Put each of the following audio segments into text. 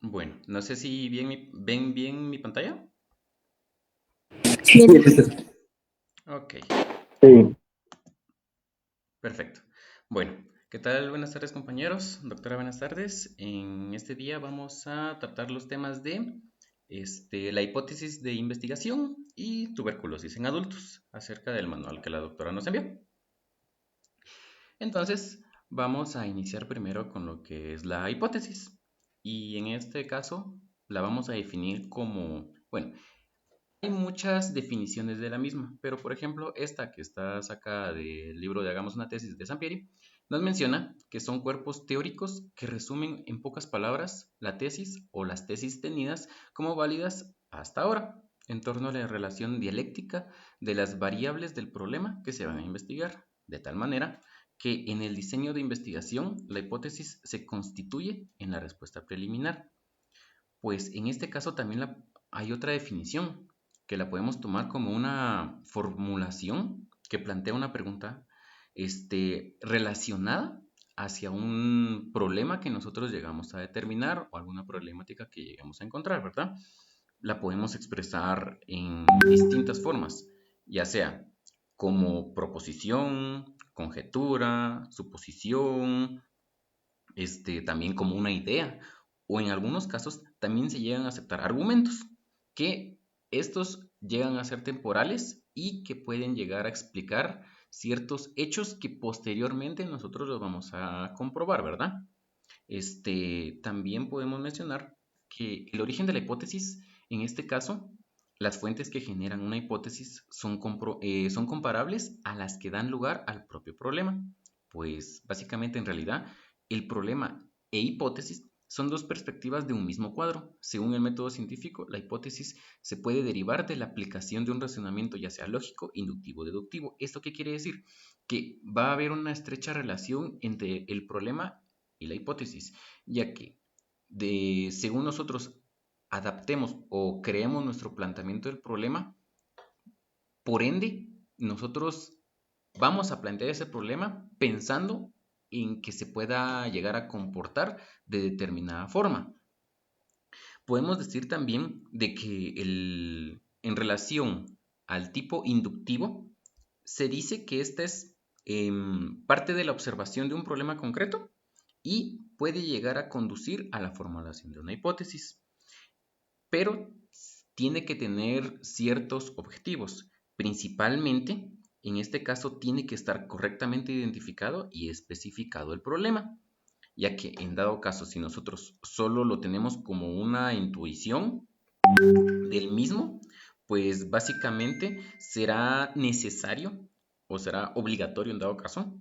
Bueno, no sé si ven bien mi pantalla. Sí, Bien, Ok, sí. perfecto. Bueno, ¿qué tal? Buenas tardes, compañeros. Doctora, buenas tardes. En este día vamos a tratar los temas de la hipótesis de investigación y tuberculosis en adultos, acerca del manual que la doctora nos envió. Entonces, vamos a iniciar primero con lo que es la hipótesis. Y en este caso, la vamos a definir como, bueno, hay muchas definiciones de la misma, pero por ejemplo, esta que está sacada del libro de Hagamos una tesis de Sampieri, nos menciona que son cuerpos teóricos que resumen en pocas palabras la tesis o las tesis tenidas como válidas hasta ahora, en torno a la relación dialéctica de las variables del problema que se van a investigar, de tal manera que en el diseño de investigación la hipótesis se constituye en la respuesta preliminar. Pues en este caso también hay otra definición que la podemos tomar como una formulación que plantea una pregunta relacionada hacia un problema que nosotros llegamos a determinar o alguna problemática que lleguemos a encontrar, ¿verdad? La podemos expresar en distintas formas, ya sea como proposición, conjetura, suposición, también como una idea, o en algunos casos también se llegan a aceptar argumentos, que estos llegan a ser temporales y que pueden llegar a explicar ciertos hechos que posteriormente nosotros los vamos a comprobar, ¿verdad? También podemos mencionar que el origen de la hipótesis, en este caso, las fuentes que generan una hipótesis son comparables a las que dan lugar al propio problema. Pues básicamente en realidad el problema e hipótesis son dos perspectivas de un mismo cuadro. Según el método científico, la hipótesis se puede derivar de la aplicación de un razonamiento ya sea lógico, inductivo o deductivo. ¿Esto qué quiere decir? Que va a haber una estrecha relación entre el problema y la hipótesis, ya que según nosotros adaptemos o creemos nuestro planteamiento del problema, por ende, nosotros vamos a plantear ese problema pensando en que se pueda llegar a comportar de determinada forma. Podemos decir también de que en relación al tipo inductivo, se dice que esta es parte de la observación de un problema concreto y puede llegar a conducir a la formulación de una hipótesis, pero tiene que tener ciertos objetivos. Principalmente, en este caso, tiene que estar correctamente identificado y especificado el problema, ya que en dado caso, si nosotros solo lo tenemos como una intuición del mismo, pues básicamente será necesario o será obligatorio en dado caso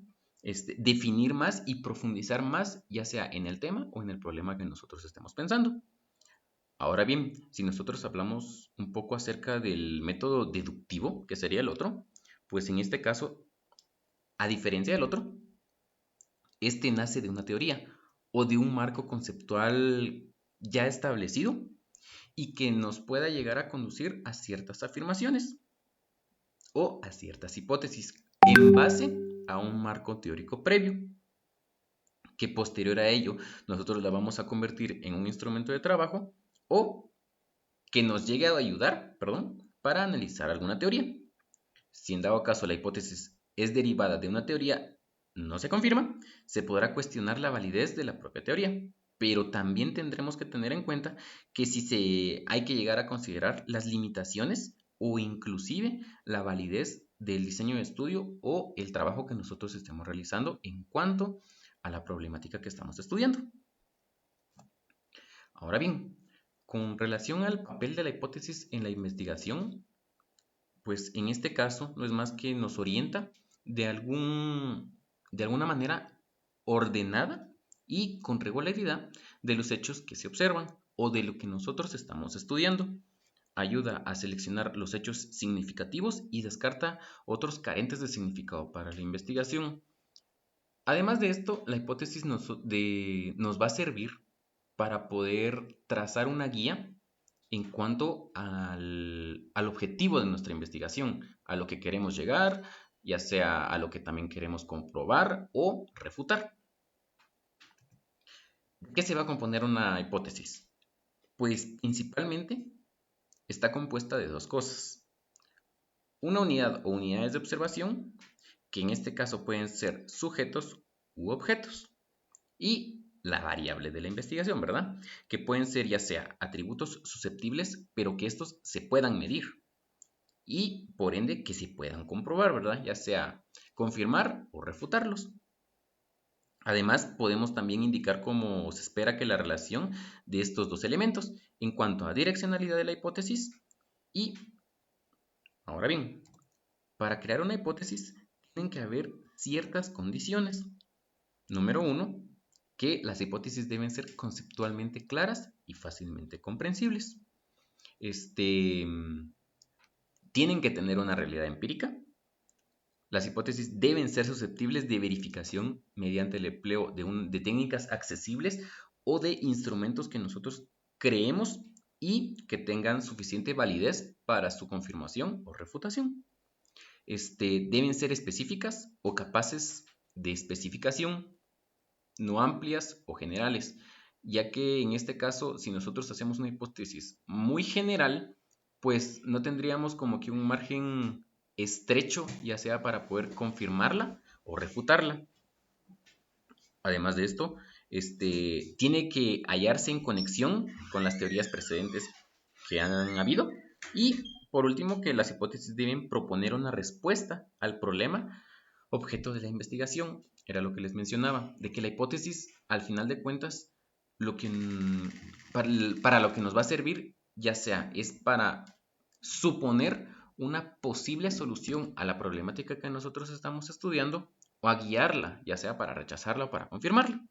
definir más y profundizar más, ya sea en el tema o en el problema que nosotros estemos pensando. Ahora bien, si nosotros hablamos un poco acerca del método deductivo, que sería el otro, pues en este caso, a diferencia del otro, este nace de una teoría o de un marco conceptual ya establecido y que nos pueda llegar a conducir a ciertas afirmaciones o a ciertas hipótesis en base a un marco teórico previo, que posterior a ello nosotros la vamos a convertir en un instrumento de trabajo o que nos llegue a ayudar, perdón, para analizar alguna teoría. Si en dado caso la hipótesis es derivada de una teoría no se confirma, se podrá cuestionar la validez de la propia teoría. Pero también tendremos que tener en cuenta que hay que llegar a considerar las limitaciones o inclusive la validez del diseño de estudio o el trabajo que nosotros estemos realizando en cuanto a la problemática que estamos estudiando. Ahora bien, con relación al papel de la hipótesis en la investigación, pues en este caso no es más que nos orienta de, de alguna manera ordenada y con regularidad de los hechos que se observan o de lo que nosotros estamos estudiando. Ayuda a seleccionar los hechos significativos y descarta otros carentes de significado para la investigación. Además de esto, la hipótesis nos va a servir para poder trazar una guía en cuanto al objetivo de nuestra investigación, a lo que queremos llegar, ya sea a lo que también queremos comprobar o refutar. ¿De qué se va a componer una hipótesis? Pues principalmente está compuesta de dos cosas. Una unidad o unidades de observación, que en este caso pueden ser sujetos u objetos. Y la variable de la investigación, ¿verdad? Que pueden ser ya sea atributos susceptibles, pero que estos se puedan medir. Y por ende que se puedan comprobar, ¿verdad? Ya sea confirmar o refutarlos. Además, podemos también indicar cómo se espera que la relación de estos dos elementos en cuanto a direccionalidad de la hipótesis y, ahora bien, para crear una hipótesis tienen que haber ciertas condiciones. Número uno, que las hipótesis deben ser conceptualmente claras y fácilmente comprensibles. Tienen que tener una realidad empírica. Las hipótesis deben ser susceptibles de verificación mediante el empleo de técnicas accesibles o de instrumentos que nosotros creemos y que tengan suficiente validez para su confirmación o refutación. Deben ser específicas o capaces de especificación, no amplias o generales, ya que en este caso, si nosotros hacemos una hipótesis muy general, pues no tendríamos como que un margen estrecho, ya sea para poder confirmarla o refutarla. Además de esto, tiene que hallarse en conexión con las teorías precedentes que han habido. Y por último, que las hipótesis deben proponer una respuesta al problema objeto de la investigación. Era lo que les mencionaba, de que la hipótesis, al final de cuentas, para lo que nos va a servir, ya sea es para suponer una posible solución a la problemática que nosotros estamos estudiando o a guiarla, ya sea para rechazarla o para confirmarla.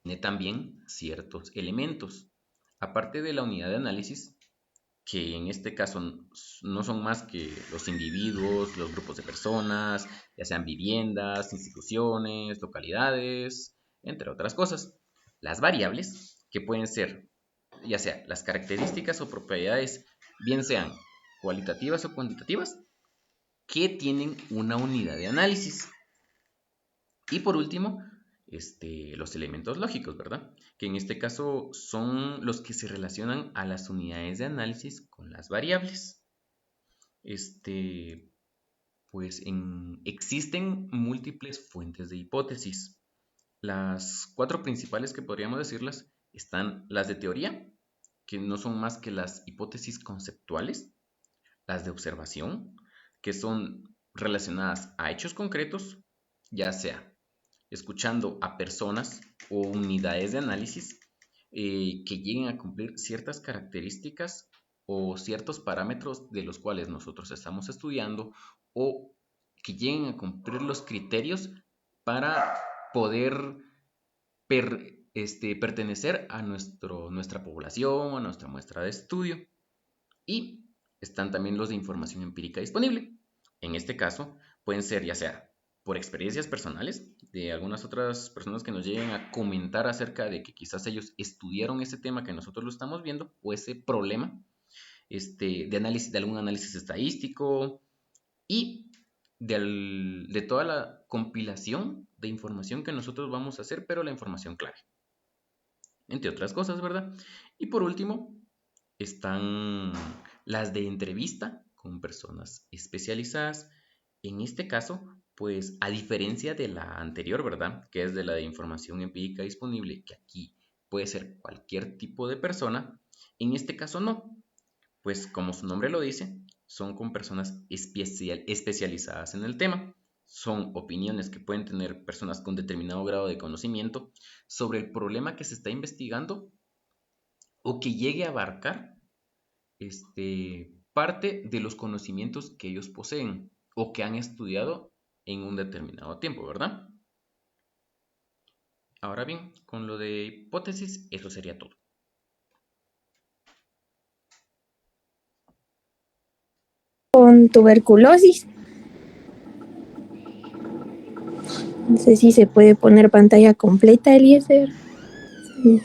Tiene también ciertos elementos. Aparte de la unidad de análisis, que en este caso no son más que los individuos, los grupos de personas, ya sean viviendas, instituciones, localidades, entre otras cosas. Las variables, que pueden ser ya sea las características o propiedades, bien sean cualitativas o cuantitativas, que tienen una unidad de análisis. Y por último, los elementos lógicos, ¿verdad? Que en este caso son los que se relacionan a las unidades de análisis con las variables. Pues existen múltiples fuentes de hipótesis. Las cuatro principales que podríamos decirlas están las de teoría, que no son más que las hipótesis conceptuales, las de observación, que son relacionadas a hechos concretos, ya sea escuchando a personas o unidades de análisis que lleguen a cumplir ciertas características o ciertos parámetros de los cuales nosotros estamos estudiando o que lleguen a cumplir los criterios para poder pertenecer a nuestra población, a nuestra muestra de estudio. Y están también los de información empírica disponible. En este caso, pueden ser ya sea por experiencias personales de algunas otras personas que nos lleguen a comentar acerca de que quizás ellos estudiaron ese tema que nosotros lo estamos viendo o ese problema, de algún análisis estadístico y de toda la compilación de información que nosotros vamos a hacer, pero la información clave, entre otras cosas, ¿verdad? Y por último, están las de entrevista con personas especializadas. En este caso, pues a diferencia de la anterior, ¿verdad? Que es de la de información empírica disponible, que aquí puede ser cualquier tipo de persona, en este caso no, pues como su nombre lo dice, son con personas especializadas en el tema. Son opiniones que pueden tener personas con determinado grado de conocimiento sobre el problema que se está investigando o que llegue a abarcar parte de los conocimientos que ellos poseen o que han estudiado en un determinado tiempo, ¿verdad? Ahora bien, con lo de hipótesis, eso sería todo. Con tuberculosis. No sé si se puede poner pantalla completa, Eliezer. Sí.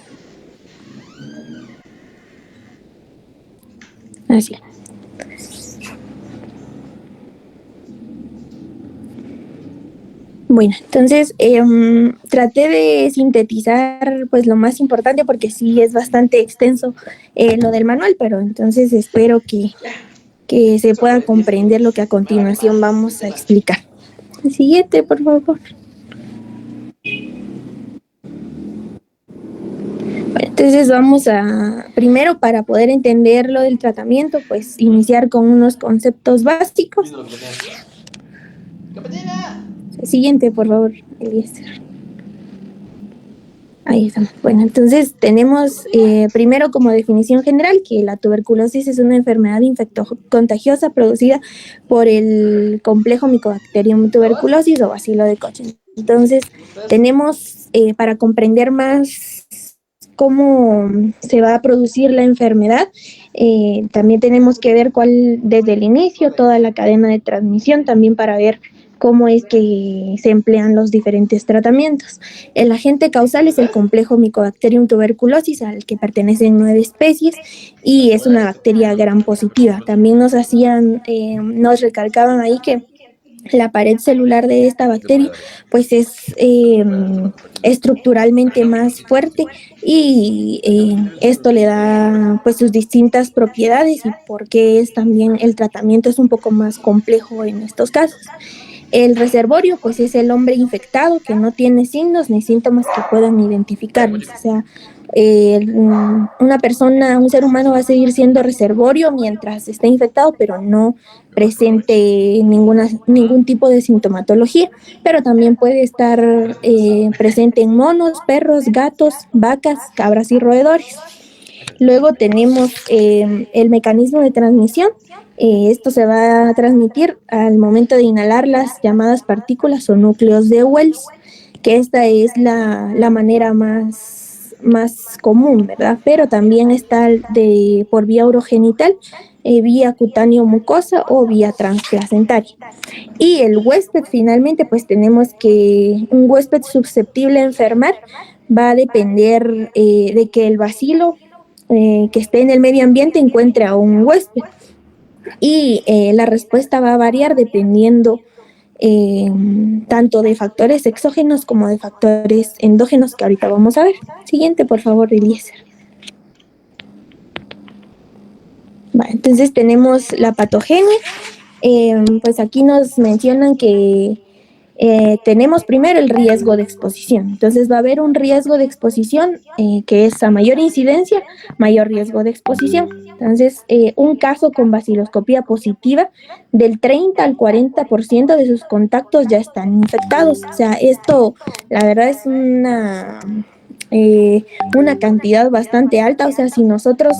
Así. Bueno, entonces traté de sintetizar pues lo más importante porque sí es bastante extenso lo del manual, pero entonces espero que se pueda comprender lo que a continuación vamos a explicar. El siguiente, por favor. Bueno, entonces vamos a, primero para poder entender lo del tratamiento, pues iniciar con unos conceptos básicos. El siguiente, por favor, Eliezer. Ahí está. Bueno, entonces tenemos primero como definición general que la tuberculosis es una enfermedad contagiosa producida por el complejo Mycobacterium tuberculosis o bacilo de Koch. Entonces tenemos para comprender más cómo se va a producir la enfermedad, también tenemos que ver cuál desde el inicio, toda la cadena de transmisión, también para ver cómo es que se emplean los diferentes tratamientos. El agente causal es el complejo Mycobacterium tuberculosis, al que pertenecen 9 especies, y es una bacteria gram positiva. También nos recalcaban ahí que la pared celular de esta bacteria pues es estructuralmente más fuerte y esto le da pues sus distintas propiedades y porque es también el tratamiento es un poco más complejo en estos casos. El reservorio, pues es el hombre infectado que no tiene signos ni síntomas que puedan identificarlos. O sea, una persona, un ser humano va a seguir siendo reservorio mientras esté infectado, pero no presente ningún tipo de sintomatología. Pero también puede estar presente en monos, perros, gatos, vacas, cabras y roedores. Luego tenemos el mecanismo de transmisión. Esto se va a transmitir al momento de inhalar las llamadas partículas o núcleos de Wells, que esta es la manera más común, ¿verdad? Pero también está por vía urogenital, vía cutáneo mucosa o vía transplacentaria. Y el huésped, finalmente, pues tenemos que un huésped susceptible a enfermar va a depender de que el bacilo que esté en el medio ambiente encuentre a un huésped. Y la respuesta va a variar dependiendo tanto de factores exógenos como de factores endógenos que ahorita vamos a ver. Siguiente, por favor, Eliezer. Vale, entonces tenemos la patogenia. Pues aquí nos mencionan que tenemos primero el riesgo de exposición. Entonces va a haber un riesgo de exposición que es a mayor incidencia, mayor riesgo de exposición. Entonces, un caso con baciloscopía positiva, del 30 al 40% de sus contactos ya están infectados. O sea, esto la verdad es una cantidad bastante alta. O sea, si nosotros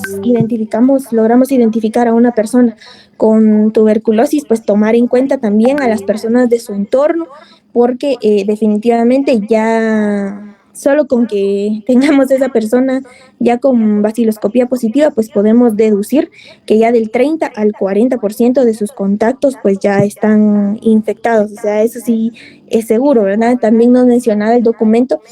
logramos identificar a una persona con tuberculosis, pues tomar en cuenta también a las personas de su entorno, porque definitivamente ya solo con que tengamos esa persona ya con baciloscopía positiva, pues podemos deducir que ya del 30 al 40% de sus contactos pues ya están infectados. O sea, eso sí es seguro, ¿verdad? También nos mencionaba el documento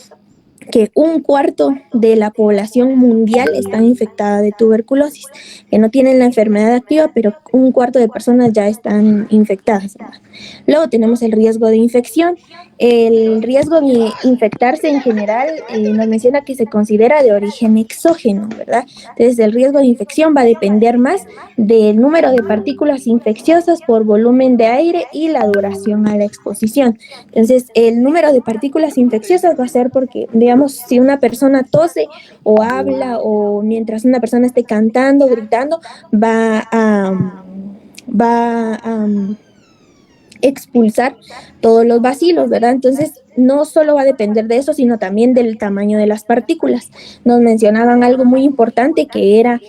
que un cuarto de la población mundial está infectada de tuberculosis, que no tienen la enfermedad activa, pero un cuarto de personas ya están infectadas, ¿verdad? Luego tenemos el riesgo de infección. El riesgo de infectarse en general nos menciona que se considera de origen exógeno, ¿verdad? Entonces el riesgo de infección va a depender más del número de partículas infecciosas por volumen de aire y la duración a la exposición. Entonces el número de partículas infecciosas va a ser porque, digamos, si una persona tose o habla o mientras una persona esté cantando, gritando, va a expulsar todos los bacilos, ¿verdad? Entonces, no solo va a depender de eso, sino también del tamaño de las partículas. Nos mencionaban algo muy importante que era,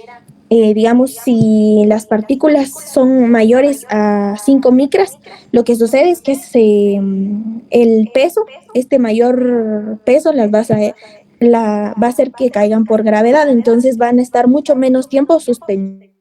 digamos, si las partículas son mayores a 5 micras, lo que sucede es que el peso, este mayor peso, va a hacer que caigan por gravedad, entonces van a estar mucho menos tiempo suspendidas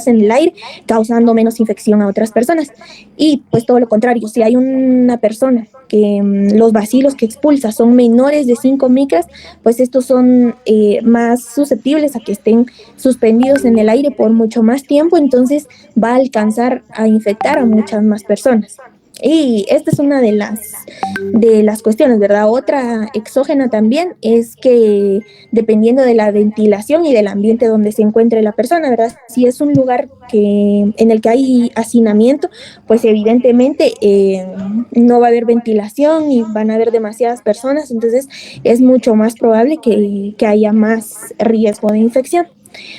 en el aire, causando menos infección a otras personas. Y pues todo lo contrario, si hay una persona que los bacilos que expulsa son menores de 5 micras, pues estos son más susceptibles a que estén suspendidos en el aire por mucho más tiempo, entonces va a alcanzar a infectar a muchas más personas. Y esta es una de las cuestiones, ¿verdad? Otra exógena también es que dependiendo de la ventilación y del ambiente donde se encuentre la persona, ¿verdad? Si es un lugar en el que hay hacinamiento, pues evidentemente no va a haber ventilación y van a haber demasiadas personas, entonces es mucho más probable que haya más riesgo de infección.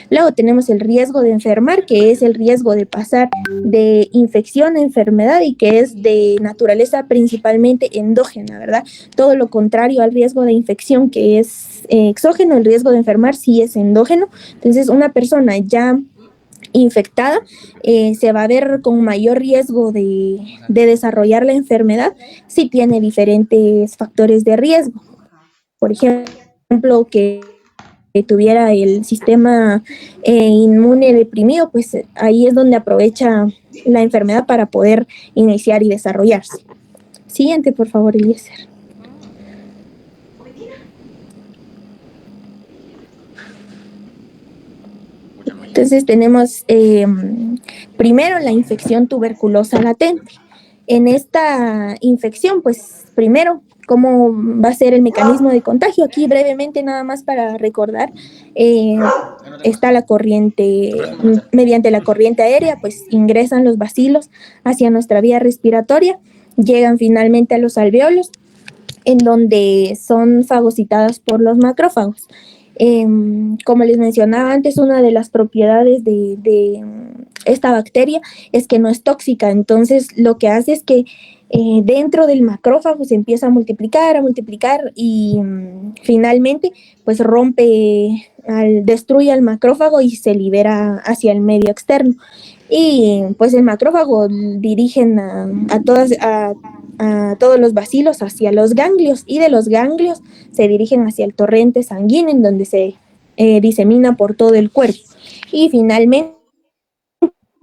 Luego tenemos el riesgo de enfermar, que es el riesgo de pasar de infección a enfermedad y que es de naturaleza principalmente endógena, ¿verdad? Todo lo contrario al riesgo de infección, que es exógeno, el riesgo de enfermar sí es endógeno. Entonces, una persona ya infectada se va a ver con mayor riesgo de desarrollar la enfermedad si tiene diferentes factores de riesgo. Por ejemplo, que tuviera el sistema inmune deprimido, pues ahí es donde aprovecha la enfermedad para poder iniciar y desarrollarse. Siguiente, por favor, Eliezer. Entonces tenemos primero la infección tuberculosa latente. En esta infección, pues primero, ¿cómo va a ser el mecanismo de contagio? Aquí brevemente nada más para recordar, está la corriente, mediante la corriente aérea, pues ingresan los bacilos hacia nuestra vía respiratoria, llegan finalmente a los alvéolos, en donde son fagocitadas por los macrófagos. Como les mencionaba antes, una de las propiedades de esta bacteria es que no es tóxica, entonces lo que hace es que dentro del macrófago se empieza a multiplicar y finalmente pues destruye al macrófago y se libera hacia el medio externo. Y pues el macrófago dirigen a todos los bacilos hacia los ganglios y de los ganglios se dirigen hacia el torrente sanguíneo en donde se disemina por todo el cuerpo. Y finalmente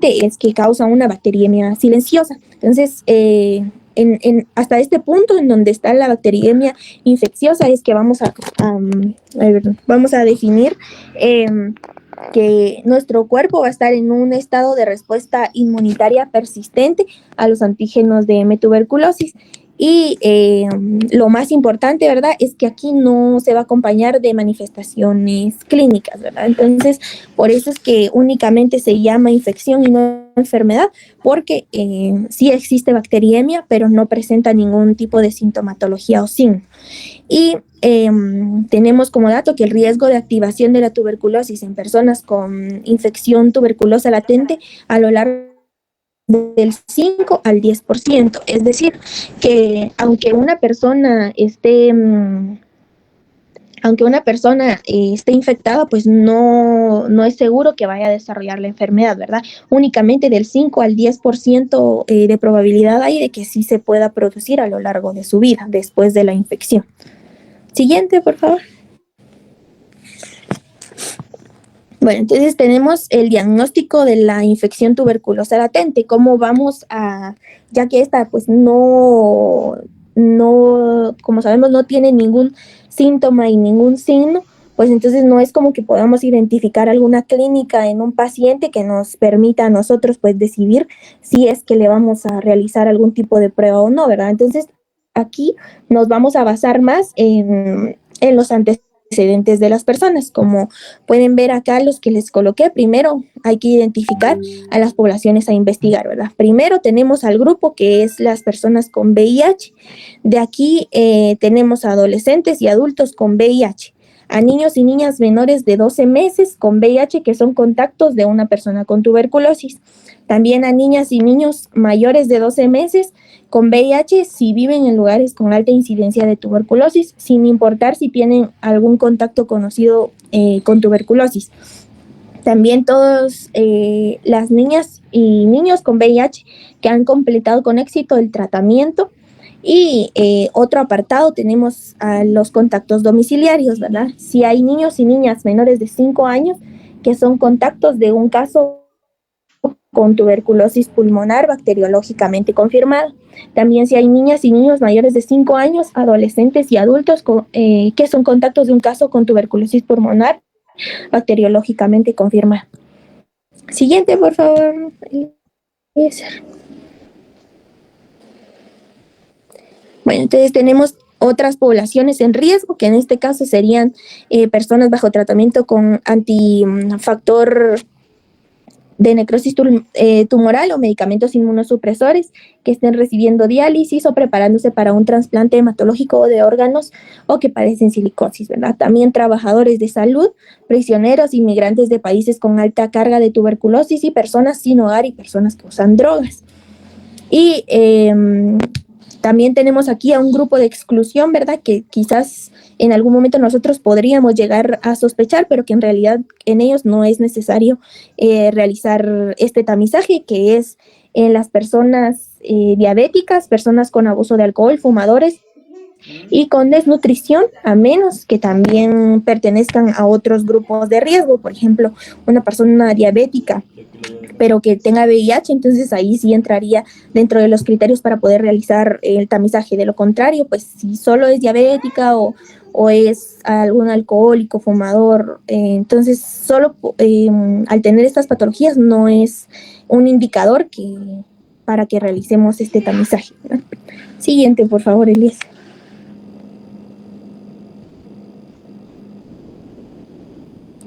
es que causa una bacteriemia silenciosa. Entonces, hasta este punto en donde está la bacteriemia infecciosa es que vamos a definir que nuestro cuerpo va a estar en un estado de respuesta inmunitaria persistente a los antígenos de M-tuberculosis. Y lo más importante, ¿verdad?, es que aquí no se va a acompañar de manifestaciones clínicas, ¿verdad? Entonces, por eso es que únicamente se llama infección y no enfermedad, porque sí existe bacteriemia, pero no presenta ningún tipo de sintomatología o signo. Y tenemos como dato que el riesgo de activación de la tuberculosis en personas con infección tuberculosa latente a lo largo del 5 al 10%, es decir, que aunque una persona esté infectada, pues no es seguro que vaya a desarrollar la enfermedad, ¿verdad? Únicamente del 5 al 10% de probabilidad hay de que sí se pueda producir a lo largo de su vida después de la infección. Siguiente, por favor. Bueno, entonces tenemos el diagnóstico de la infección tuberculosa latente. ¿Cómo vamos ya que esta pues no, como sabemos, no tiene ningún síntoma y ningún signo, pues entonces no es como que podamos identificar alguna clínica en un paciente que nos permita a nosotros pues decidir si es que le vamos a realizar algún tipo de prueba o no, ¿verdad? Entonces aquí nos vamos a basar más en los antecedentes de las personas. Como pueden ver acá los que les coloqué, primero hay que identificar a las poblaciones a investigar, ¿verdad? Primero tenemos al grupo que es las personas con VIH. De aquí tenemos a adolescentes y adultos con VIH, a niños y niñas menores de 12 meses con VIH que son contactos de una persona con tuberculosis. También a niñas y niños mayores de 12 meses con VIH si viven en lugares con alta incidencia de tuberculosis, sin importar si tienen algún contacto conocido con tuberculosis. También todas las niñas y niños con VIH que han completado con éxito el tratamiento. Y otro apartado tenemos a los contactos domiciliarios, ¿verdad? Si hay niños y niñas menores de 5 años que son contactos de un caso con tuberculosis pulmonar bacteriológicamente confirmada. También si hay niñas y niños mayores de 5 años, adolescentes y adultos que son contactos de un caso con tuberculosis pulmonar bacteriológicamente confirmada. Siguiente, por favor. Bueno, entonces tenemos otras poblaciones en riesgo, que en este caso serían personas bajo tratamiento con antifactor de necrosis tumoral o medicamentos inmunosupresores que estén recibiendo diálisis o preparándose para un trasplante hematológico de órganos o que padecen silicosis, ¿verdad? También trabajadores de salud, prisioneros, inmigrantes de países con alta carga de tuberculosis y personas sin hogar y personas que usan drogas. Y también tenemos aquí a un grupo de exclusión, ¿verdad? Que quizás en algún momento nosotros podríamos llegar a sospechar, pero que en realidad en ellos no es necesario realizar este tamizaje, que es en las personas diabéticas, personas con abuso de alcohol, fumadores y con desnutrición, a menos que también pertenezcan a otros grupos de riesgo. Por ejemplo, una persona diabética pero que tenga VIH, entonces ahí sí entraría dentro de los criterios para poder realizar el tamizaje. De lo contrario, pues si solo es diabética o es algún alcohólico, fumador, entonces solo al tener estas patologías no es un indicador para que realicemos este tamizaje, ¿no? Siguiente, por favor, Elías.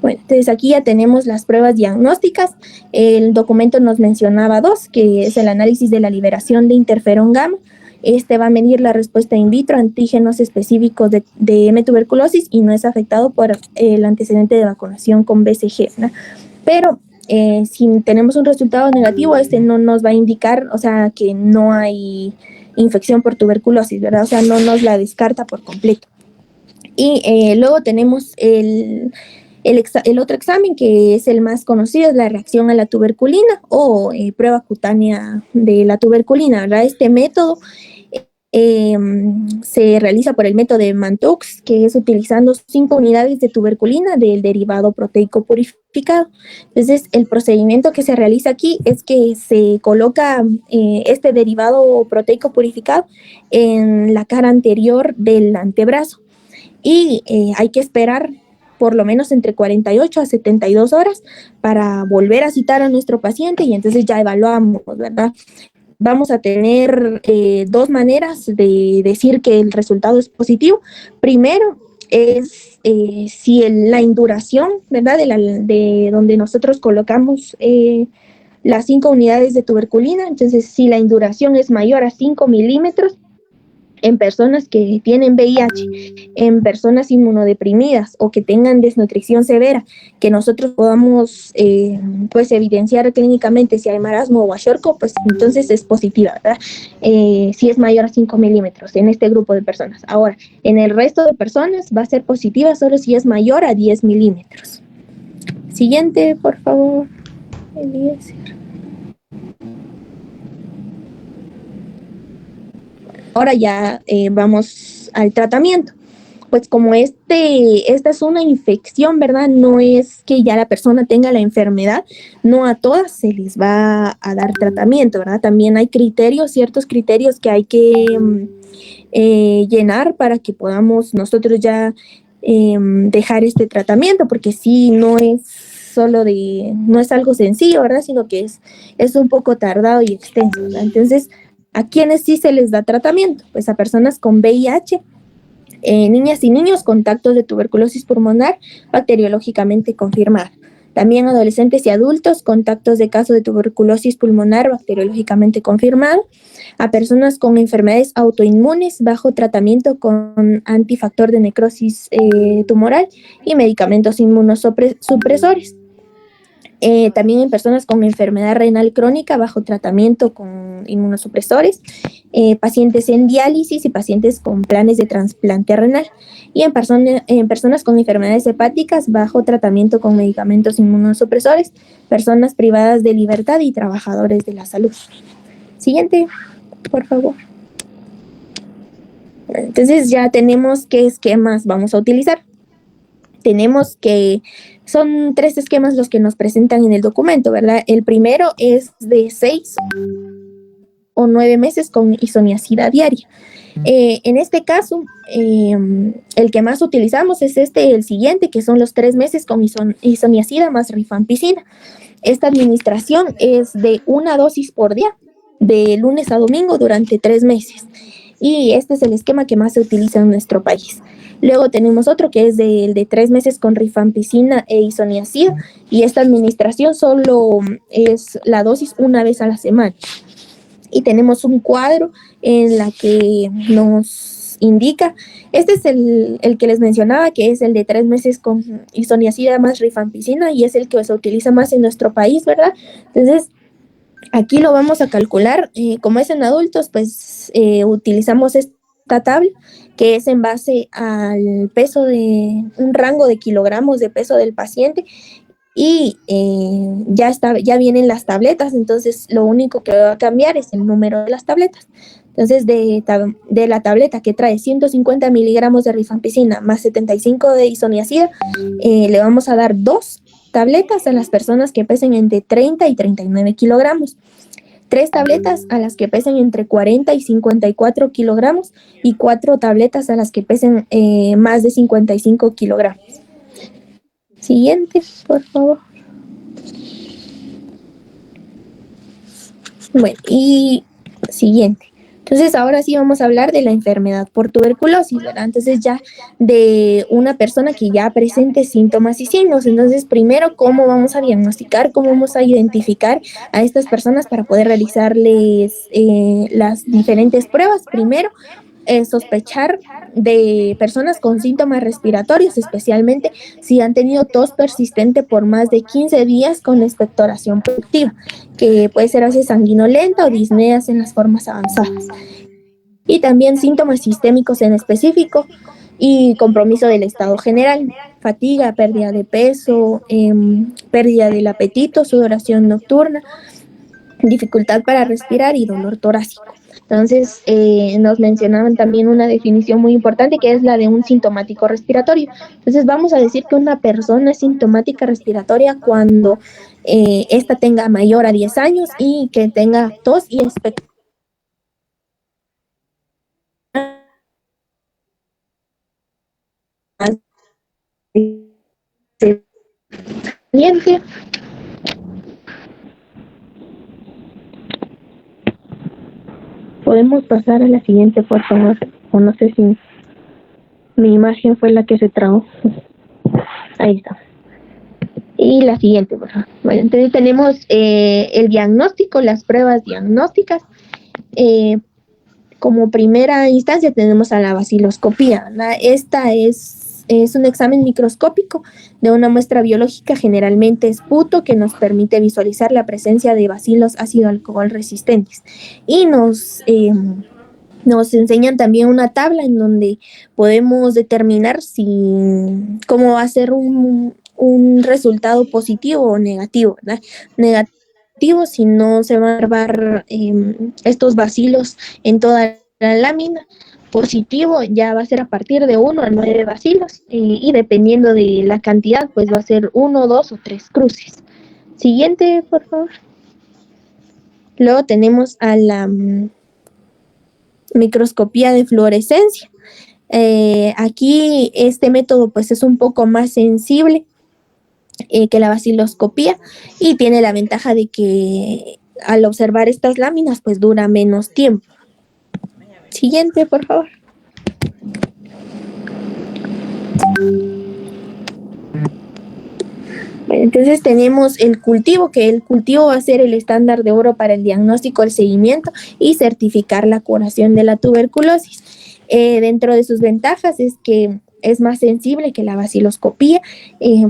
Bueno, entonces aquí ya tenemos las pruebas diagnósticas. El documento nos mencionaba dos, que es el análisis de la liberación de interferón gamma. Este va a medir la respuesta in vitro a antígenos específicos de M-tuberculosis y no es afectado por el antecedente de vacunación con BCG, ¿no? Pero si tenemos un resultado negativo, este no nos va a indicar, o sea, que no hay infección por tuberculosis, ¿verdad? O sea, no nos la descarta por completo. Y luego tenemos el otro examen, que es el más conocido, es la reacción a la tuberculina o prueba cutánea de la tuberculina, ¿verdad? Este método se realiza por el método de Mantoux, que es utilizando 5 unidades de tuberculina del derivado proteico purificado. Entonces, el procedimiento que se realiza aquí es que se coloca este derivado proteico purificado en la cara anterior del antebrazo y hay que esperar por lo menos entre 48 a 72 horas para volver a citar a nuestro paciente y entonces ya evaluamos, ¿verdad? Vamos a tener dos maneras de decir que el resultado es positivo. Primero es si la induración, ¿verdad? De donde nosotros colocamos las 5 unidades de tuberculina, entonces si la induración es mayor a 5 milímetros, en personas que tienen VIH, en personas inmunodeprimidas o que tengan desnutrición severa, que nosotros podamos pues evidenciar clínicamente si hay marasmo o kwashiorkor, pues entonces es positiva, ¿verdad? Si es mayor a 5 milímetros en este grupo de personas. Ahora, en el resto de personas va a ser positiva solo si es mayor a 10 milímetros. Siguiente, por favor, Elías. Ahora ya vamos al tratamiento. Pues como esta es una infección, ¿verdad? No es que ya la persona tenga la enfermedad, no a todas se les va a dar tratamiento, ¿verdad? También hay ciertos criterios que hay que llenar para que podamos nosotros ya dejar este tratamiento, porque sí, no es algo sencillo, ¿verdad? Sino que es un poco tardado y extenso, ¿verdad? Entonces, ¿a quiénes sí se les da tratamiento? Pues a personas con VIH, niñas y niños con contactos de tuberculosis pulmonar bacteriológicamente confirmada. También adolescentes y adultos contactos de caso de tuberculosis pulmonar bacteriológicamente confirmado. A personas con enfermedades autoinmunes bajo tratamiento con antifactor de necrosis tumoral y medicamentos inmunosupresores. También en personas con enfermedad renal crónica bajo tratamiento con inmunosupresores, pacientes en diálisis y pacientes con planes de trasplante renal, y en personas con enfermedades hepáticas bajo tratamiento con medicamentos inmunosupresores, personas privadas de libertad y trabajadores de la salud. Siguiente, por favor. Entonces ya tenemos qué esquemas vamos a utilizar. Tenemos que son 3 esquemas los que nos presentan en el documento, ¿verdad? El primero es de 6 o 9 meses con isoniazida diaria. En este caso, el que más utilizamos es el siguiente, que son los 3 meses con isoniazida más rifampicina. Esta administración es de 1 dosis por día, de lunes a domingo durante 3 meses. y este es el esquema que más se utiliza en nuestro país. Luego tenemos otro que es el de 3 meses con rifampicina e isoniazida, y esta administración solo es la dosis una vez a la semana. Y tenemos un cuadro en la que nos indica, este es el que les mencionaba, que es el de 3 meses con isoniazida más rifampicina, y es el que se utiliza más en nuestro país, ¿verdad? Entonces, aquí lo vamos a calcular, como es en adultos, pues utilizamos esta tabla que es en base al peso de un rango de kilogramos de peso del paciente, y ya vienen las tabletas, entonces lo único que va a cambiar es el número de las tabletas. Entonces, de la tableta que trae 150 miligramos de rifampicina más 75 de isoniazida, le vamos a dar 2 tabletas a las personas que pesen entre 30 y 39 kilogramos, 3 tabletas a las que pesen entre 40 y 54 kilogramos, y 4 tabletas a las que pesen más de 55 kilogramos. Siguiente, por favor. Bueno, y siguiente. Entonces, ahora sí vamos a hablar de la enfermedad por tuberculosis, ¿verdad? Entonces, ya de una persona que ya presente síntomas y signos. Entonces, primero, ¿cómo vamos a diagnosticar, cómo vamos a identificar a estas personas para poder realizarles las diferentes pruebas? Primero, sospechar de personas con síntomas respiratorios, especialmente si han tenido tos persistente por más de 15 días con expectoración productiva, que puede ser a veces sanguinolenta o disneas en las formas avanzadas. Y también síntomas sistémicos en específico y compromiso del estado general, fatiga, pérdida de peso, pérdida del apetito, sudoración nocturna, dificultad para respirar y dolor torácico. Entonces, nos mencionaban también una definición muy importante, que es la de un sintomático respiratorio. Entonces, vamos a decir que una persona es sintomática respiratoria cuando esta tenga mayor a 10 años y que tenga tos y expectativa. Podemos pasar a la siguiente, por favor. O no sé si mi imagen fue la que se trabó. Ahí está. Y la siguiente, por favor. Bueno, entonces tenemos el diagnóstico, las pruebas diagnósticas. Como primera instancia tenemos a la baciloscopía. Esta es un examen microscópico de una muestra biológica, generalmente esputo, que nos permite visualizar la presencia de bacilos ácido alcohol resistentes. Y nos enseñan también una tabla en donde podemos determinar cómo va a ser un resultado positivo o negativo, ¿verdad? Negativo si no se van a observar estos bacilos en toda la lámina. Positivo ya va a ser a partir de 1 a 9 bacilos, y dependiendo de la cantidad, pues va a ser 1, 2 o 3 cruces. Siguiente, por favor. Luego tenemos a la microscopía de fluorescencia. Aquí este método pues es un poco más sensible que la baciloscopía, y tiene la ventaja de que al observar estas láminas pues dura menos tiempo. Siguiente, por favor. Entonces tenemos el cultivo, que el cultivo va a ser el estándar de oro para el diagnóstico, el seguimiento y certificar la curación de la tuberculosis. Dentro de sus ventajas es que es más sensible que la baciloscopía,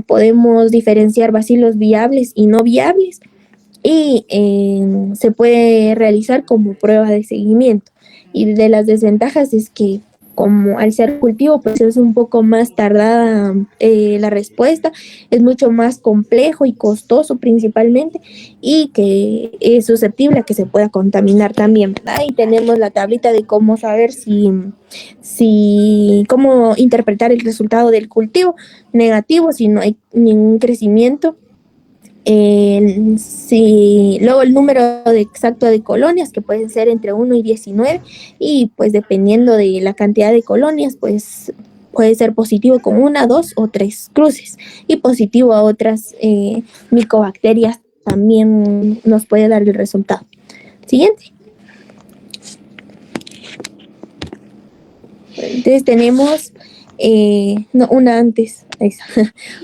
podemos diferenciar bacilos viables y no viables, y se puede realizar como prueba de seguimiento. Y de las desventajas es que, como al ser cultivo, pues es un poco más tardada la respuesta, es mucho más complejo y costoso principalmente, y que es susceptible a que se pueda contaminar también, ¿verdad? Y tenemos la tablita de cómo saber cómo interpretar el resultado del cultivo. Negativo si no hay ningún crecimiento. Luego el número exacto de colonias, que pueden ser entre 1 y 19, y pues dependiendo de la cantidad de colonias, pues puede ser positivo con 1, 2 o 3 cruces, y positivo a otras micobacterias también nos puede dar el resultado. Siguiente. Entonces tenemos no, una antes, esa.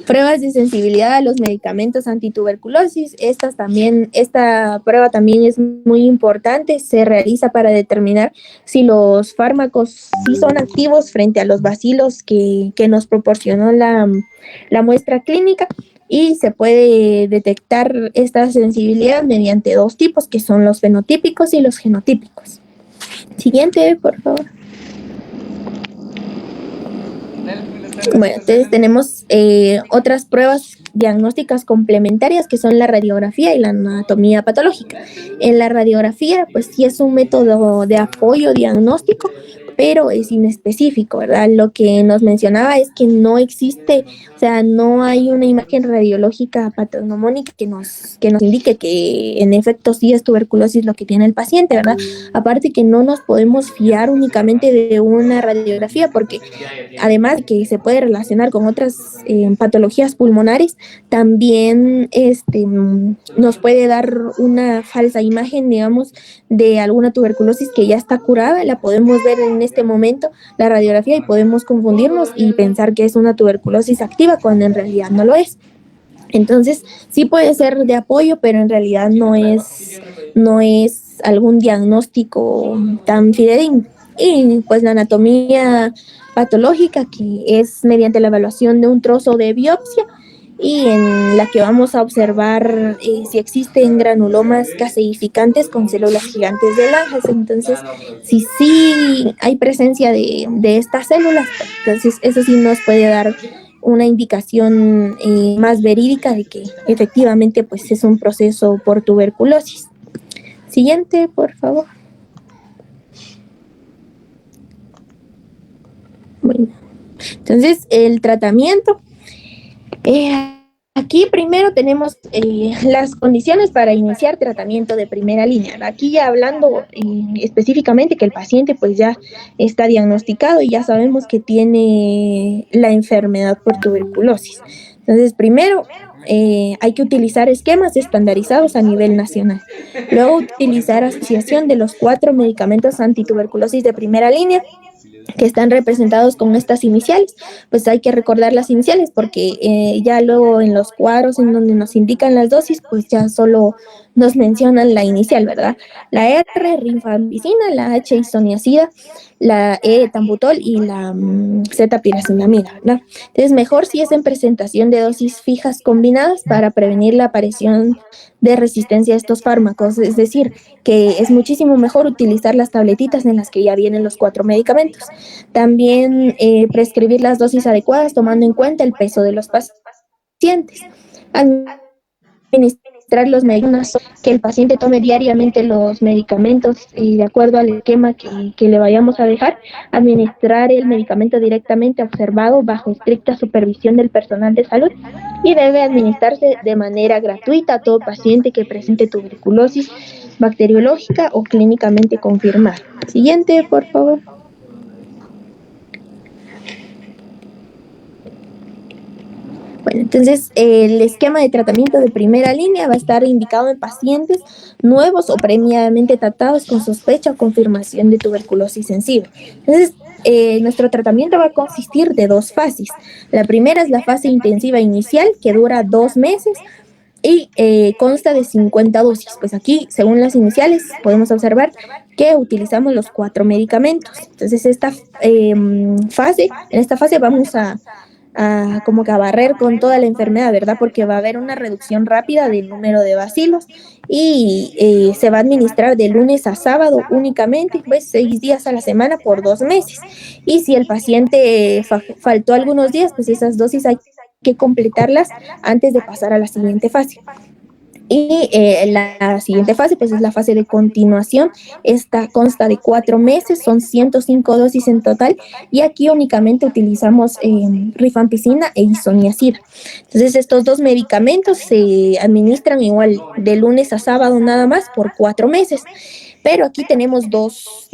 Pruebas de sensibilidad a los medicamentos antituberculosis. Esta prueba también es muy importante, se realiza para determinar si los fármacos sí son activos frente a los bacilos que nos proporcionó la muestra clínica, y se puede detectar esta sensibilidad mediante dos tipos, que son los fenotípicos y los genotípicos. Siguiente, por favor. Bueno, entonces tenemos otras pruebas diagnósticas complementarias, que son la radiografía y la anatomía patológica. En la radiografía, pues sí es un método de apoyo diagnóstico, pero es inespecífico, ¿verdad? Lo que nos mencionaba es que no existe, o sea, no hay una imagen radiológica patognomónica que nos indique que en efecto sí es tuberculosis lo que tiene el paciente, ¿verdad? Aparte que no nos podemos fiar únicamente de una radiografía, porque además de que se puede relacionar con otras patologías pulmonares, también nos puede dar una falsa imagen, digamos, de alguna tuberculosis que ya está curada. La podemos ver en este momento, la radiografía, y podemos confundirnos y pensar que es una tuberculosis activa cuando en realidad no lo es. Entonces, sí puede ser de apoyo, pero en realidad no es algún diagnóstico tan fidedigno. Y pues la anatomía patológica, que es mediante la evaluación de un trozo de biopsia, y en la que vamos a observar si existen granulomas caseificantes con células gigantes de Langhans. Entonces, si sí hay presencia de estas células, entonces eso sí nos puede dar una indicación más verídica de que efectivamente pues es un proceso por tuberculosis. Siguiente, por favor. Bueno, entonces el tratamiento. Aquí primero tenemos las condiciones para iniciar tratamiento de primera línea. Aquí ya hablando específicamente que el paciente pues ya está diagnosticado y ya sabemos que tiene la enfermedad por tuberculosis. Entonces, primero hay que utilizar esquemas estandarizados a nivel nacional. Luego, utilizar asociación de los 4 medicamentos antituberculosis de primera línea, que están representados con estas iniciales. Pues hay que recordar las iniciales, porque ya luego en los cuadros en donde nos indican las dosis, pues ya solo nos mencionan la inicial, ¿verdad? La R, rifampicina, la H, isoniazida, la E, tambutol, y la Z, piracinamida, ¿verdad? Entonces, mejor si es en presentación de dosis fijas combinadas para prevenir la aparición de resistencia a estos fármacos. Es decir, que es muchísimo mejor utilizar las tabletitas en las que ya vienen los 4 medicamentos. También prescribir las dosis adecuadas tomando en cuenta el peso de los pacientes. Administrar los medicamentos, que el paciente tome diariamente los medicamentos de acuerdo al esquema que le vayamos a dejar. Administrar el medicamento directamente observado bajo estricta supervisión del personal de salud, y debe administrarse de manera gratuita a todo paciente que presente tuberculosis bacteriológica o clínicamente confirmada. Siguiente, por favor. Bueno, entonces el esquema de tratamiento de primera línea va a estar indicado en pacientes nuevos o previamente tratados con sospecha o confirmación de tuberculosis sensible. Entonces, nuestro tratamiento va a consistir de 2 fases. La primera es la fase intensiva inicial, que dura 2 meses y consta de 50 dosis. Pues aquí, según las iniciales, podemos observar que utilizamos los 4 medicamentos. Entonces, en esta fase vamos a como que a barrer con toda la enfermedad, ¿verdad? Porque va a haber una reducción rápida del número de bacilos, y se va a administrar de lunes a sábado únicamente, pues 6 días a la semana por 2 meses. Y si el paciente faltó algunos días, pues esas dosis hay que completarlas antes de pasar a la siguiente fase. Y la siguiente fase, pues es la fase de continuación. Esta consta de 4 meses, son 105 dosis en total, y aquí únicamente utilizamos rifampicina e isoniazida. Entonces, estos 2 medicamentos se administran igual de lunes a sábado nada más por 4 meses. Pero aquí tenemos dos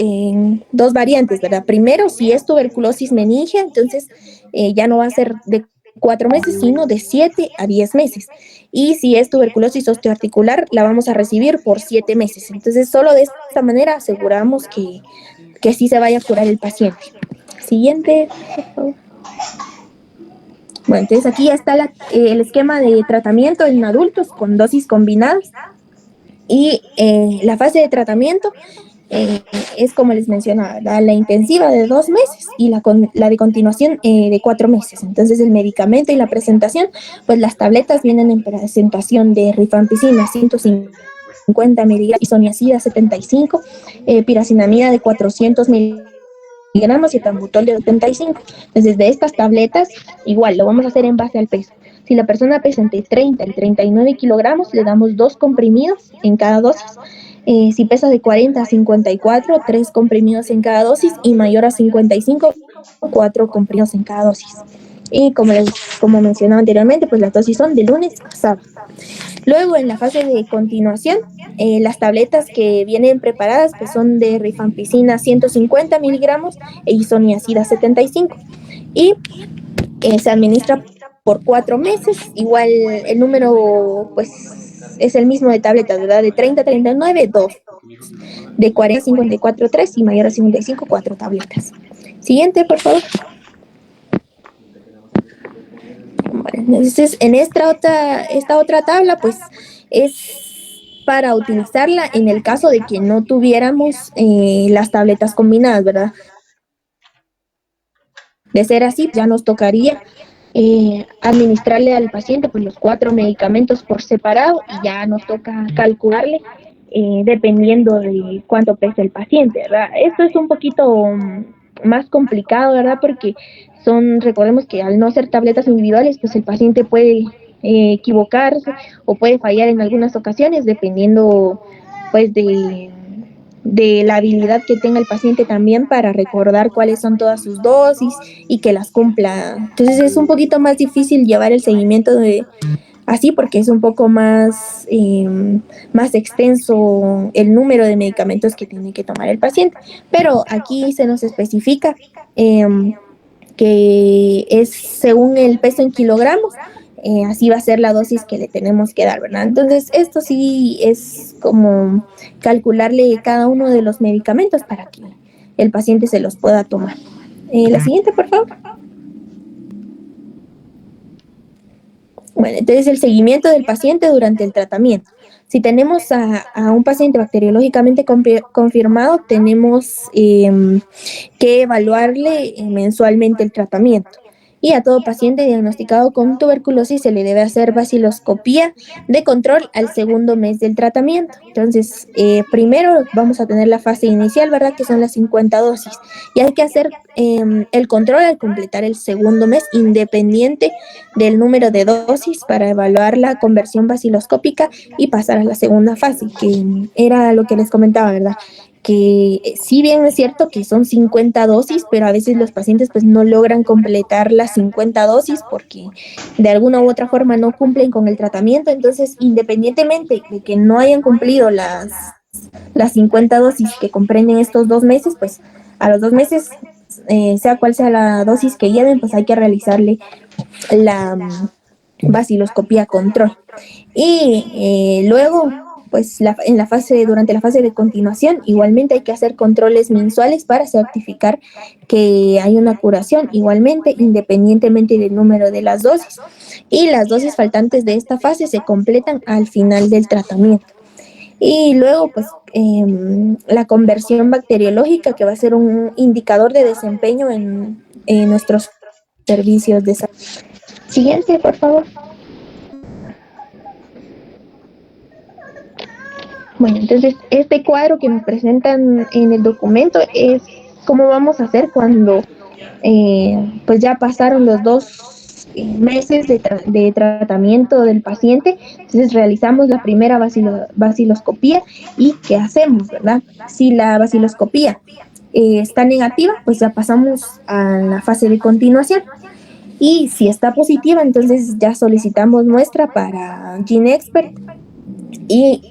variantes, ¿verdad? Primero, si es tuberculosis meningea, entonces ya no va a ser de 4 meses, sino de 7 a 10 meses. Y si es tuberculosis osteoarticular, la vamos a recibir por 7 meses. Entonces, solo de esta manera aseguramos que sí se vaya a curar el paciente. Siguiente, por favor. Bueno, entonces aquí ya está el esquema de tratamiento en adultos con dosis combinadas. Y la fase de tratamiento eh, es como les mencionaba, la intensiva de 2 meses y la de continuación de 4 meses. Entonces el medicamento y la presentación, pues las tabletas vienen en presentación de rifampicina 150 miligramos, isoniazida 75, piracinamida de 400 miligramos y etambutol de 75. Entonces de estas tabletas, igual lo vamos a hacer en base al peso. Si la persona pesa entre 30 y 39 kilogramos, le damos 2 comprimidos en cada dosis. Si pesa de 40 a 54, 3 comprimidos en cada dosis, y mayor a 55, 4 comprimidos en cada dosis. Y como mencionaba anteriormente, pues las dosis son de lunes a sábado. Luego, en la fase de continuación, las tabletas que vienen preparadas pues son de rifampicina 150 miligramos e isoniazida 75. Y se administra por 4 meses. Igual el número pues es el mismo de tabletas, ¿verdad? De 30 a 39, 2. De 40 a 54, 3. Y mayor a 55, 4 tabletas. Siguiente, por favor. Bueno, entonces, en esta otra tabla, pues es para utilizarla en el caso de que no tuviéramos las tabletas combinadas, ¿verdad? De ser así, ya nos tocaría administrarle al paciente pues los 4 medicamentos por separado, y ya nos toca calcularle dependiendo de cuánto pesa el paciente, ¿verdad? Esto es un poquito más complicado, ¿verdad? Porque recordemos que al no ser tabletas individuales, pues el paciente puede equivocarse o puede fallar en algunas ocasiones, dependiendo pues de la habilidad que tenga el paciente también para recordar cuáles son todas sus dosis y que las cumpla. Entonces es un poquito más difícil llevar el seguimiento así, porque es un poco más extenso el número de medicamentos que tiene que tomar el paciente. Pero aquí se nos especifica que es según el peso en kilogramos. Así va a ser la dosis que le tenemos que dar, ¿verdad? Entonces, esto sí es como calcularle cada uno de los medicamentos para que el paciente se los pueda tomar. La siguiente, por favor. Bueno, entonces el seguimiento del paciente durante el tratamiento. Si tenemos a un paciente bacteriológicamente confirmado, tenemos que evaluarle mensualmente el tratamiento. Y a todo paciente diagnosticado con tuberculosis se le debe hacer baciloscopía de control al segundo mes del tratamiento. Entonces, primero vamos a tener la fase inicial, ¿verdad? Que son las 50 dosis. Y hay que hacer el control al completar el segundo mes, independiente del número de dosis, para evaluar la conversión baciloscópica y pasar a la segunda fase, que era lo que les comentaba, ¿verdad? Que si bien es cierto que son 50 dosis, pero a veces los pacientes pues no logran completar las 50 dosis porque de alguna u otra forma no cumplen con el tratamiento. Entonces, independientemente de que no hayan cumplido las 50 dosis que comprenden estos 2 meses, pues a los 2 meses, sea cual sea la dosis que lleven, pues hay que realizarle la baciloscopía control. Y luego pues durante la fase de continuación, igualmente hay que hacer controles mensuales para certificar que hay una curación, igualmente, independientemente del número de las dosis. Y las dosis faltantes de esta fase se completan al final del tratamiento. Y luego, pues, la conversión bacteriológica, que va a ser un indicador de desempeño en nuestros servicios de salud. Siguiente, por favor. Bueno, entonces este cuadro que nos presentan en el documento es cómo vamos a hacer cuando pues ya pasaron los 2 meses de tratamiento del paciente. Entonces realizamos la primera baciloscopía. ¿Y qué hacemos, verdad? Si la baciloscopía está negativa, pues ya pasamos a la fase de continuación. Y si está positiva, entonces ya solicitamos muestra para GeneXpert, y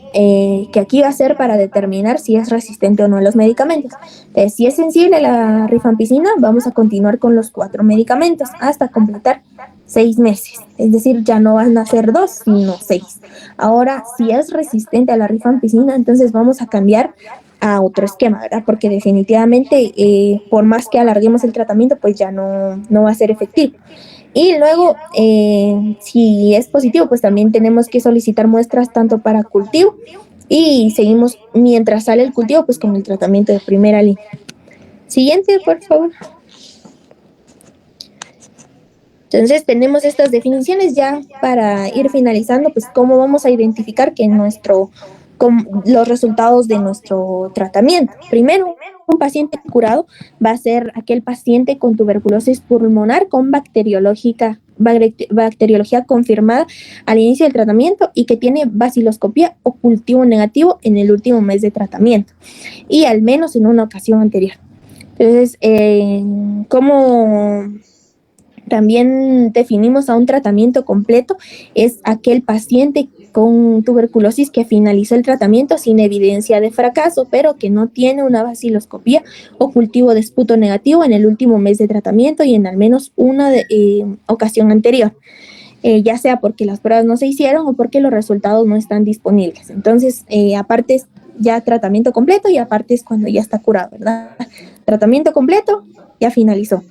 que aquí va a ser para determinar si es resistente o no a los medicamentos. Si es sensible a la rifampicina, vamos a continuar con los 4 medicamentos hasta completar 6 meses. Es decir, ya no van a ser 2, sino 6. Ahora, si es resistente a la rifampicina, entonces vamos a cambiar a otro esquema, ¿verdad? Porque definitivamente, por más que alarguemos el tratamiento, pues ya no va a ser efectivo. Y luego, si es positivo, pues también tenemos que solicitar muestras tanto para cultivo y seguimos mientras sale el cultivo, pues con el tratamiento de primera línea. Siguiente, por favor. Entonces tenemos estas definiciones ya para ir finalizando, pues cómo vamos a identificar que los resultados de nuestro tratamiento. Primero, un paciente curado va a ser aquel paciente con tuberculosis pulmonar con bacteriología confirmada al inicio del tratamiento y que tiene baciloscopía o cultivo negativo en el último mes de tratamiento y al menos en una ocasión anterior. Entonces, ¿cómo también definimos a un tratamiento completo? Es aquel paciente con tuberculosis que finalizó el tratamiento sin evidencia de fracaso, pero que no tiene una baciloscopía o cultivo de esputo negativo en el último mes de tratamiento y en al menos una ocasión anterior. Ya sea porque las pruebas no se hicieron o porque los resultados no están disponibles. Entonces, aparte es ya tratamiento completo y aparte es cuando ya está curado, ¿verdad? Tratamiento completo, ya finalizó.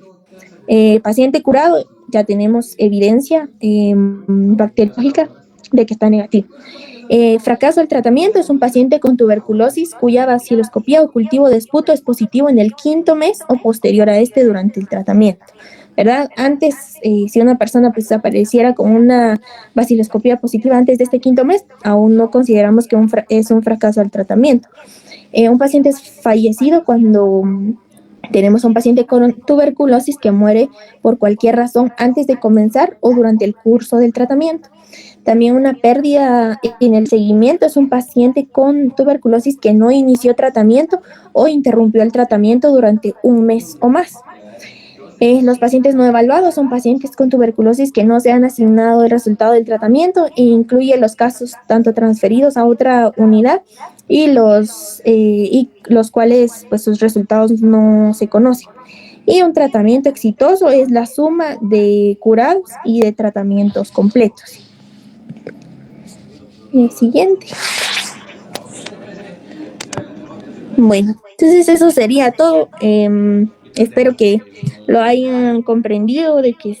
Paciente curado, ya tenemos evidencia bacteriológica de que está negativo. Fracaso del tratamiento es un paciente con tuberculosis cuya baciloscopía o cultivo de esputo es positivo en el 5º mes o posterior a este durante el tratamiento, ¿verdad? Antes, si una persona pues apareciera con una baciloscopía positiva antes de este 5º mes, aún no consideramos que es un fracaso al tratamiento. Un paciente es fallecido cuando tenemos a un paciente con tuberculosis que muere por cualquier razón antes de comenzar o durante el curso del tratamiento. También una pérdida en el seguimiento es un paciente con tuberculosis que no inició tratamiento o interrumpió el tratamiento durante un mes o más. Los pacientes no evaluados son pacientes con tuberculosis que no se han asignado el resultado del tratamiento e incluye los casos tanto transferidos a otra unidad y los cuales pues sus resultados no se conocen. Y un tratamiento exitoso es la suma de curados y de tratamientos completos. El siguiente. Bueno, entonces eso sería todo. Espero que lo hayan comprendido de que